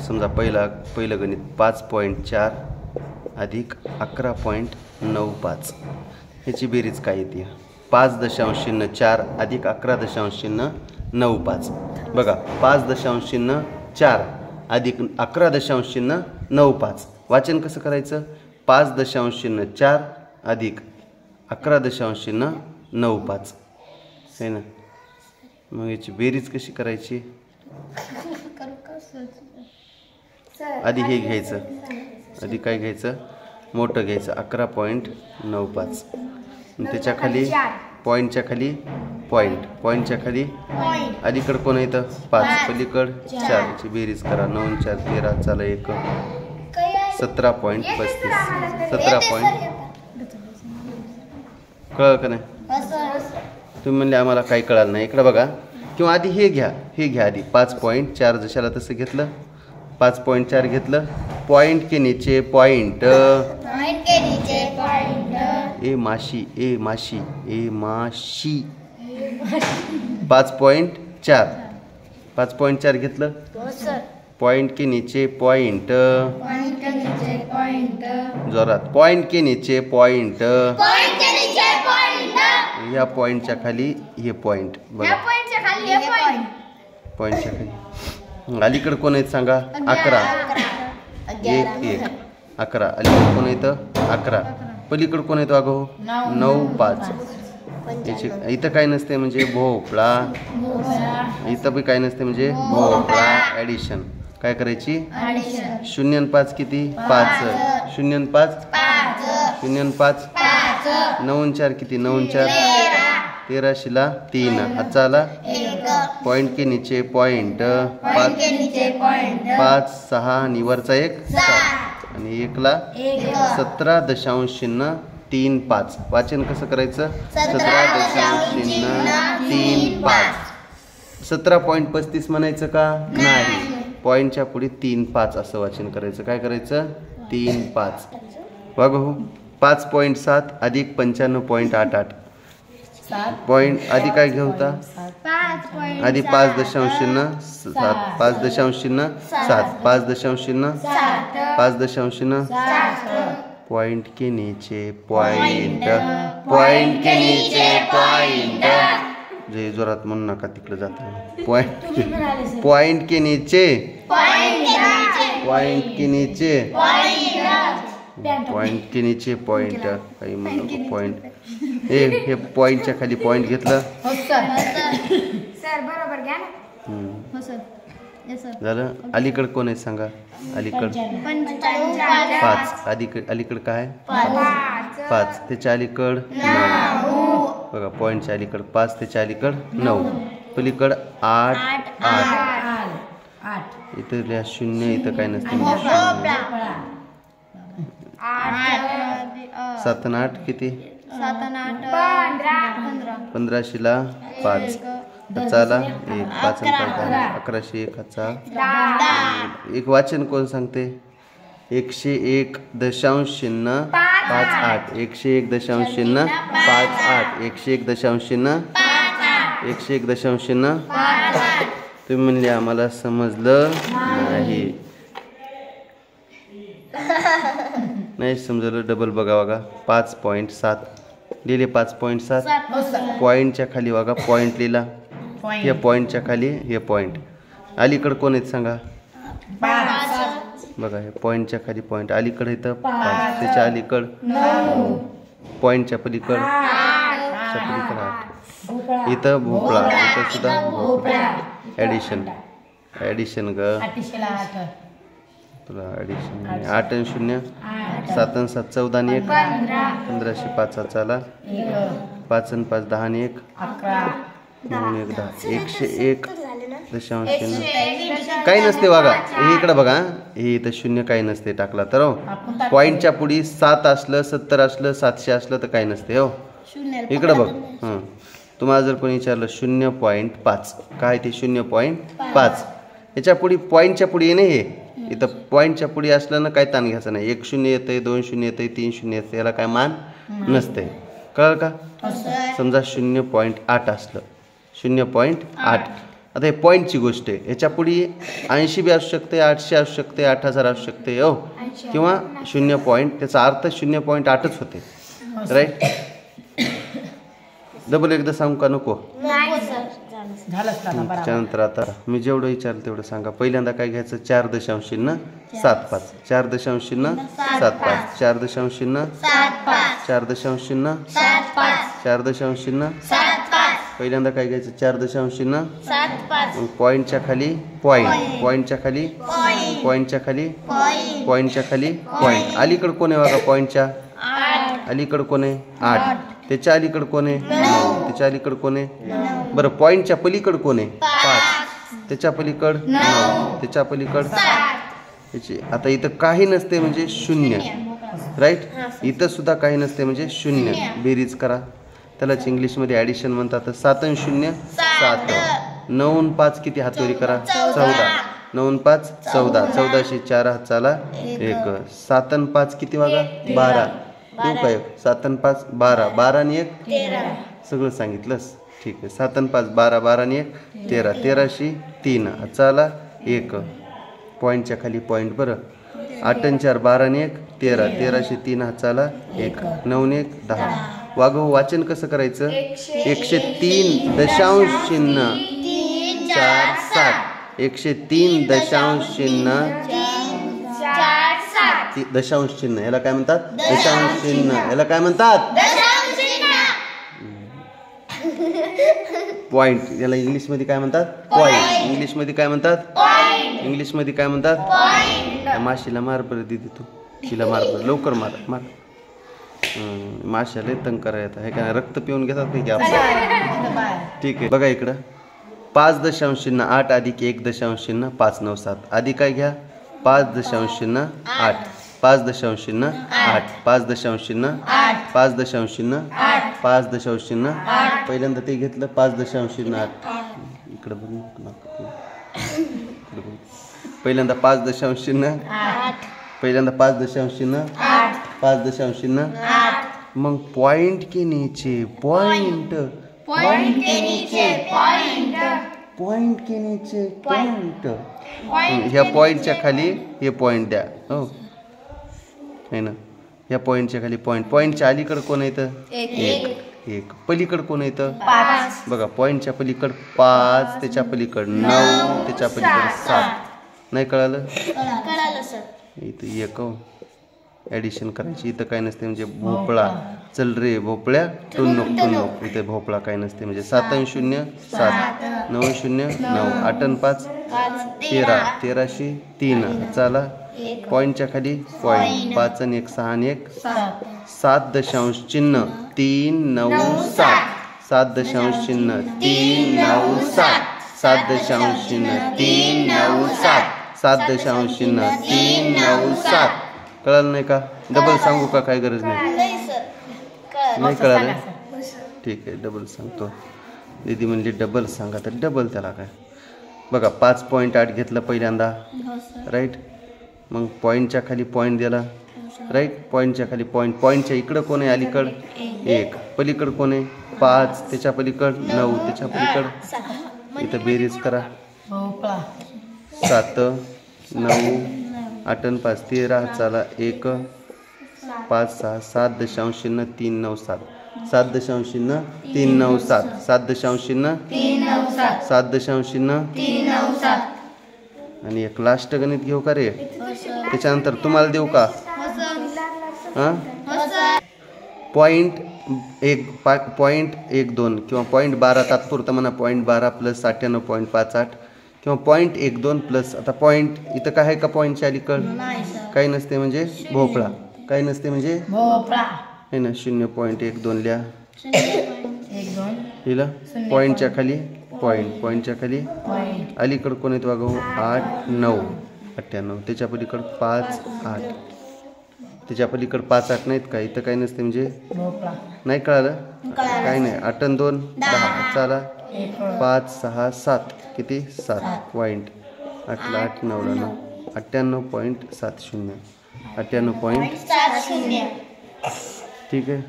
समजा पहिलं गणित 5.4 अधिक 11.95 ह्याची बेरीज काय येते? 5.04 अधिक 11.95 बघा 5.04 अधिक 11.95 वाचन कसं करायचं? 5.04 अधिक 11.95 आहे ना. मग याची बेरीज कशी करायची? आधी हे घ्यायचं, आधी काय घ्यायचं? मोठं घ्यायचं 11.95 त्याच्या खाली पॉईंटच्या खाली पॉईंटच्या खाली अलीकडं कोण येतं? 5 पलीकड 4 याची बेरीज करा. 9 4 13 चला 1 17.35 17 कळलं का नाही? तुम्ही म्हणले आम्हाला काही कळालं नाही. इकडं बघा किंवा आधी हे घ्या आधी 5.4 जशाला तसं घेतलं 5.4 घेतलं पॉइंट के नीचे पॉइंट ए माशी 5.4 घेतलं पॉइंट के नीचे पॉइंट जोरात पॉइंट के नीचे पॉइंट या पॉइंटच्या खाली हे पॉइंट बघा पॉइंटच्या खाली अलीकडे कोण आहेत सांगा? 11 11 अलीकडे कोण येतं? 11 पलीकडे कोण येतो? अगो 9 5 याची इथं काय नसते म्हणजे भोपळा, इथं बी काय नसते म्हणजे भोपळा. ॲडिशन काय करायची? 0 आणि 5 किती? 5 0 आणि 5 0 आणि 5 9 आणि 4 किती? 9 आणि 4 13 शिला 3 हातचा आला पॉइंट के नीचे पॉइंट 5 6 आणि वरचा 1 आणि 1 ला 17.35 वाचन कसं करायचं? 17.35 17.35 म्हणायचं का? नाही, पॉइंटच्या पुढे 3 5 असं वाचन करायचं. काय करायचं? 3 5 बघा हो 5.7 अधिक 95.88 पॉइंट आधी काय घेऊ होता? आधी 5.07 5.07 पॉइंट के नीचे पॉइंट के नीचे पॉइंट जे जोरात म्हणू नका तिकडे जात पॉइंट के नीचे पॉइंट काही म्हणू पॉइंट हे पॉइंटच्या खाली पॉइंट घेतलं झालं. अलीकडे कोण आहे सांगा? अलीकड 5 अलीकड काय? 5 त्याच्या अलीकड 9 बघा पॉइंटच्या अलीकड 5 त्याच्या अलीकड 9 पलीकड 8 इथं 0 इथं काय नसते 7 आणि 8 किती? 15 शिला 5 चाला 1 5 11 हाचा एक वाचन कोण सांगते? 101.058 101.058 तुम्ही म्हणले आम्हाला समजलं नाही समजलं. डबल बघा 5.7 लिहिले 5.7 पॉइंटच्या खाली बघा पॉइंट लिहिला या पॉइंटच्या खाली हे पॉइंट अलीकडे कोण आहेत सांगा? बघा हे पॉइंटच्या खाली पॉइंट अलीकडे इथं 5 त्याच्या अलीकड पॉइंटच्या पलीकड 8 इथं भोपळा इथं सुद्धा भोपळा. ॲडिशन ग तुला ॲडिशन 8 आणि 0 7 आणि 7 14 आणि 1 15 5 चाला 5 आणि 5 10 आणि 1 9 1 10 101.0 काही नसते बघा. हे इकडे बघा हे इथं 0 काही नसते टाकला तर हो पॉइंटच्या पुढे 7 असलं 70 असलं 700 असलं तर काही नसते हो. इकडे बघ तुम्हाला जर कोणी विचारलं 0.5 काय ते 0.5 याच्या पुढे पॉइंटच्या पुढे येणे हे इथं पॉइंटच्या पुढे असलं ना काही ताण घ्यायचं नाही. 1 0 येतंय 2 0 येतंय 3 0 येतंय याला काय मान नसते. कळलं का? समजा 0.8 असलं 0.8 आता हे पॉईंटची गोष्ट आहे. ह्याच्या पुढे 80 बी असू शकते, 800 असू शकते, 8000 असू शकते हो, किंवा 0 पॉईंट. त्याचा अर्थ 0.8च होते. राईट. डबल एकदा सांगू का नको? त्यानंतर आता मी जेवढं विचारलं तेवढं सांगा. पहिल्यांदा काय घ्यायचं? 4.75 4.75 पहिल्यांदा काय घ्यायचं? 4.75. पॉईंटच्या खाली पॉईंट, पॉईंटच्या खाली पॉईंटच्या खाली पॉईंटच्या खाली पॉईंट. अलीकडं कोण आहे बघा? पॉईंटच्या अलीकडं कोण आहे? 8. त्याच्या अलीकडं कोण आहे? 9. त्याच्या अलीकडं कोण आहे? बरं, पॉईंटच्या पलीकडं कोण आहे? 5. त्याच्या पलीकडं 9. त्याच्या पलीकडं त्याची. आता इथं काही नसते म्हणजे 0. राईट. इथं सुद्धा काही नसते म्हणजे 0. बेरीज करा. त्यालाच इंग्लिशमध्ये ॲडिशन म्हणतात. 7 आणि 0 7. 9 आणि 5 किती? हातवरी करा. 14. 9 आणि 5 14. 14 4 हाताला 1. 7 आणि 5 किती बघा? 12. देऊ काय? 7 आणि 5 12. 12 आणि 1 13. सगळं सांगितलंस. ठीक आहे. 7 आणि 5 12. 12 आणि 1 13. 13 3 हाताला 1. पॉईंटच्या खाली पॉईंट. बरं, 8 आणि 4 12 आणि 1 13. 13 3 हाताला 1. 9 आणि 1 10. वागव वाचन कसं करायचं? 103.0 4 7. 103.0 दशांश चिन्ह. याला काय म्हणतात? दशांश चिन्ह. याला काय म्हणतात? पॉइंट. याला इंग्लिशमध्ये काय म्हणतात? पॉइंट. इंग्लिशमध्ये काय म्हणतात? इंग्लिशमध्ये काय म्हणतात? माशीला मार बरं दिदी, तू तिला मार बरं, लवकर मार मार. माशाला तंग करायचं हे काय? रक्त पिऊन घेतात नाही की आपण. ठीक आहे. बघा इकडं 5.8 अधिक 1.5 5 9 7. आधी काय घ्या? 5.8 5.8 5.8 5.8 पहिल्यांदा ते घेतलं 5.8. इकडं बघू. पहिल्यांदा 5.8 पहिल्यांदा 5.8 मग पॉइंट के नीचे पॉइंट, पॉइंट के नीचे पॉइंट, पॉइंट के नीचे पॉइंट. ह्या पॉइंटच्या खाली हे पॉइंट द्या. हो आहे ना. ह्या पॉइंटच्या खाली पॉइंट. पॉइंटच्या अलीकडं कोण येतं? 1. पलीकडं कोण येतं? 5. बघा, पॉइंटच्या पलीकडं 5, त्याच्या पलीकडं 9, त्याच्या पलीकडं 7. नाही कळालं? कळालं सर. इथं 1 ॲडिशन करायची. इथं काय नसते म्हणजे भोपळा. चल रे भोपळ्या टुन्नुक टुन्नुक. इथे भोपळा काय नसते म्हणजे 7 आणि 0 7. 9 0 9. 8 आणि 5 13. 13 3 चला. पॉईंटच्या खाली पॉईंट. 5 आणि 1 6 आणि 1 7.397 7.397 7.397 कळालं नाही का? डबल सांगू का? काय गरज नाही. नाही कळालं? ठीक आहे, डबल सांगतो. दीदी म्हणली डबल सांगा तर डबल. त्याला काय बघा 5.8 घेतलं पहिल्यांदा. राईट. मग पॉईंटच्या खाली पॉईंट दिला. राईट. पॉईंटच्या खाली पॉईंट. पॉईंटच्या इकडं कोण आहे? अलीकडं 1. पलीकडं कोण आहे? 5. त्याच्या पलीकडं 9. त्याच्या पलीकडं इथं बेरीज करा. 7 9 8 आणि 5 13 चला 1 5 6 7.397 7.397 7.397 आणि एक लास्ट गणित घेऊ का रे? त्याच्यानंतर तुम्हाला देऊ का? हां, पॉईंट 1 2 किंवा पॉईंट 12 तात्पुरतं म्हणा. पॉईंट 12 प्लस 98.58 किंवा पॉईंट 1 2 प्लस. आता पॉईंट इथं काय आहे का? पॉईंटच्या अलीकडं काही नसते म्हणजे भोपळा. काही नसते म्हणजे भोपळा आहे ना. 0.12 लिहा. लिहिलं. पॉईंटच्या खाली पॉईंट. पॉईंटच्या खाली अलीकडं कोण येतो बघा? 8 9 98. त्याच्या पलीकडं 5 8. त्याच्या पलीकडं 5 8 नाहीत का? इथं काही नसते म्हणजे नाही. कळालं? काही नाही. 8 आणि 2 10 चला. 5 6 7 किती? 7 पॉईंट. 8 ला 8 9 ला 9 98.70 98.70. ठीक आहे.